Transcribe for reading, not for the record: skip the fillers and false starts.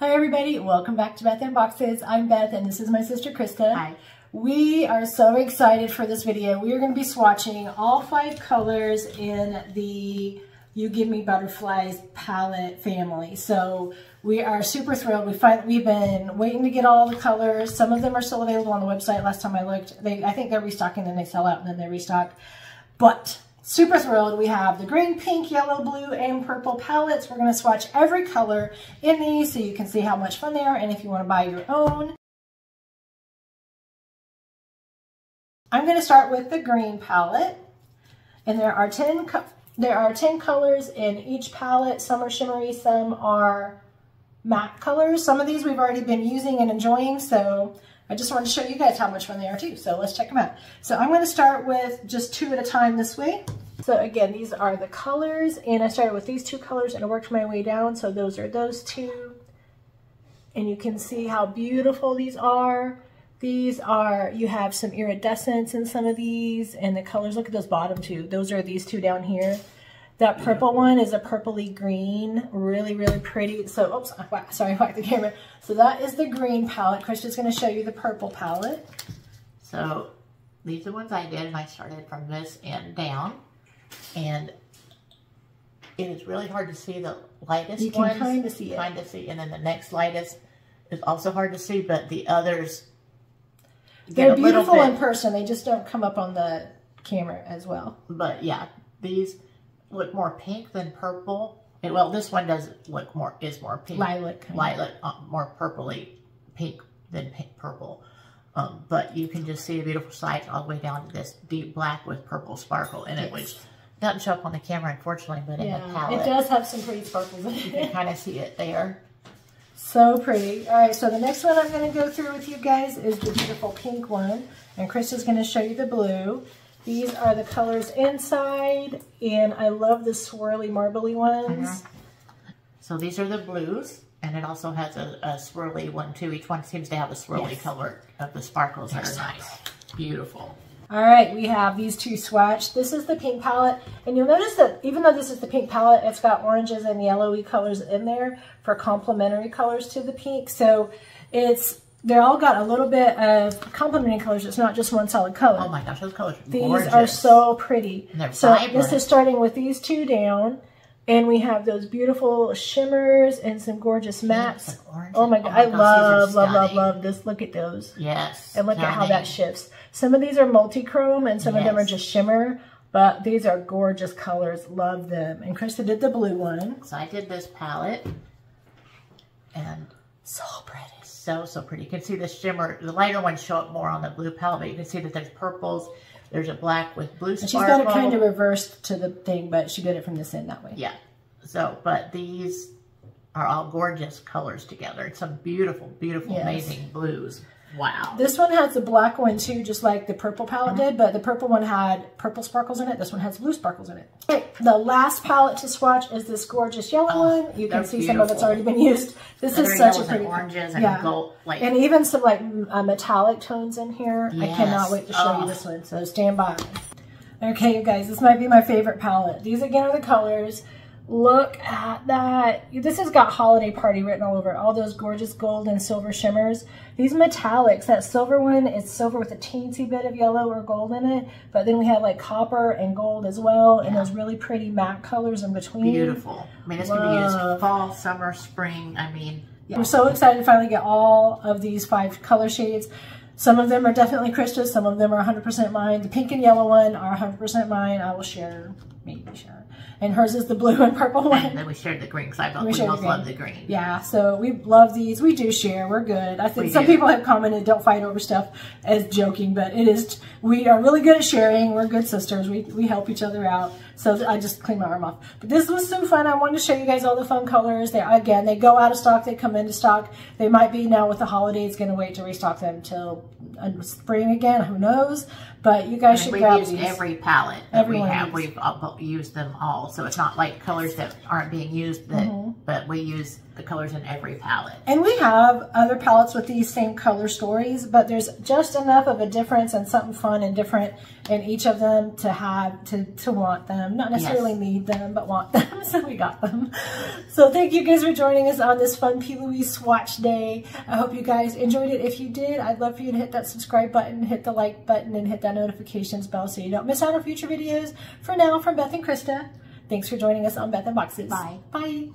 Hi everybody, welcome back to Beth Unboxes. I'm Beth and this is my sister Krista. Hi. We are so excited for this video. We are going to be swatching all 5 colors in the You Give Me Butterflies palette family. So we are super thrilled. We've been waiting to get all the colors. Some of them are still available on the website. Last time I looked, I think they're restocking, then they sell out and then they restock. But super thrilled. We have the green, pink, yellow, blue, and purple palettes. We're going to swatch every color in these so you can see how much fun they are and if you want to buy your own. I'm going to start with the green palette, and there are 10 colors in each palette. Some are shimmery, some are matte colors. Some of these we've already been using and enjoying, so I just wanted to show you guys how much fun they are too. So let's check them out. So I'm going to start with just 2 at a time this way. So again, these are the colors, and I started with these 2 colors and I worked my way down. So those are those 2, and you can see how beautiful these are. These are, you have some iridescence in some of these, and the colors, look at those bottom 2. Those are these 2 down here. That purple one is a purpley green, really, really pretty. So, oops, sorry, I whacked the camera. So that is the green palette. Krista's going to show you the purple palette. So these are the ones I did, and I started from this end down. And it is really hard to see the lightest You can kind of see it. Kind of see, and then the next lightest is also hard to see, but the others, they're beautiful in person. They just don't come up on the camera as well. But yeah, these look more pink than purple. Well, this one does look more, is more pink. Lilac. More purpley pink than purple. But you can just see the beautiful sides all the way down to this deep black with purple sparkle in it, which doesn't show up on the camera, unfortunately, but in the palette. It does have some pretty sparkles in it. You can kind of see it there. So pretty. All right, so the next one I'm going to go through with you guys is the beautiful pink one. And Krista's going to show you the blue. These are the colors inside, and I love the swirly, marbly ones. So these are the blues, and it also has a swirly one too. Each one seems to have a swirly color of the sparkles that are nice. Beautiful. All right, we have these 2 swatch. This is the pink palette, and you'll notice that even though this is the pink palette, it's got oranges and yellowy colors in there for complementary colors to the pink. So they're all got a little bit of complementing colors. It's not just one solid color. Oh my gosh, those colors are gorgeous. gorgeous. These are so pretty. And they're so vibrant. This is starting with these 2 down, and we have those beautiful shimmers and some gorgeous mattes. Oh my god, I love this. Look at those. Yes. And look at how that shifts. Some of these are multi-chrome and some of them are just shimmer, but these are gorgeous colors. Love them. And Krista did the blue one. So I did this palette, and so pretty. So pretty. You can see the shimmer. The lighter ones show up more on the blue palette, but you can see that there's purples. There's a black with blue sparkle. And she's got it kind of reversed to the thing, but she did it from this end that way. Yeah. So, but these are all gorgeous colors together. It's some beautiful, beautiful, amazing blues. Wow. This one has the black one too, just like the purple palette did, but the purple one had purple sparkles in it. This one has blue sparkles in it. Okay, the last palette to swatch is this gorgeous yellow one. You can see some of it's already been used. This is such a pretty oranges and gold, and even some like metallic tones in here. Yes. I cannot wait to show you this one, so stand by. Okay, you guys, this might be my favorite palette. These again are the colors. Look at that. This has got holiday party written all over it. All those gorgeous gold and silver shimmers. These metallics, that silver one is silver with a teensy bit of yellow or gold in it. But then we have like copper and gold as well. And those really pretty matte colors in between. Beautiful. I mean, it's going to be used fall, summer, spring. I mean, I'm so excited to finally get all of these 5 color shades. Some of them are definitely Krista's. Some of them are 100% mine. The pink and yellow one are 100% mine. I will share, maybe share. And hers is the blue and purple one. And then we shared the green because we both love the green. Yeah, so we love these. We do share. We're good. I think some people have commented, don't fight over stuff as joking, but it is, we are really good at sharing. We're good sisters. We help each other out. So I just cleaned my arm off. But this was so fun. I wanted to show you guys all the fun colors. Again, they go out of stock. They come into stock. They might be now with the holidays going to wait to restock them until spring again. Who knows? But you guys should grab these. We've used every palette that we have. We've used them all. So it's not like colors that aren't being used, but we use the colors in every palette. And we have other palettes with these same color stories, but there's just enough of a difference and something fun and different in each of them to have, to want them. Not necessarily need them, but want them, so we got them. So thank you guys for joining us on this fun P. Louise swatch day. I hope you guys enjoyed it. If you did, I'd love for you to hit that subscribe button, hit the like button, and hit that notifications bell so you don't miss out on future videos. For now, from Beth and Krista, thanks for joining us on Beth and Boxes. Bye. Bye.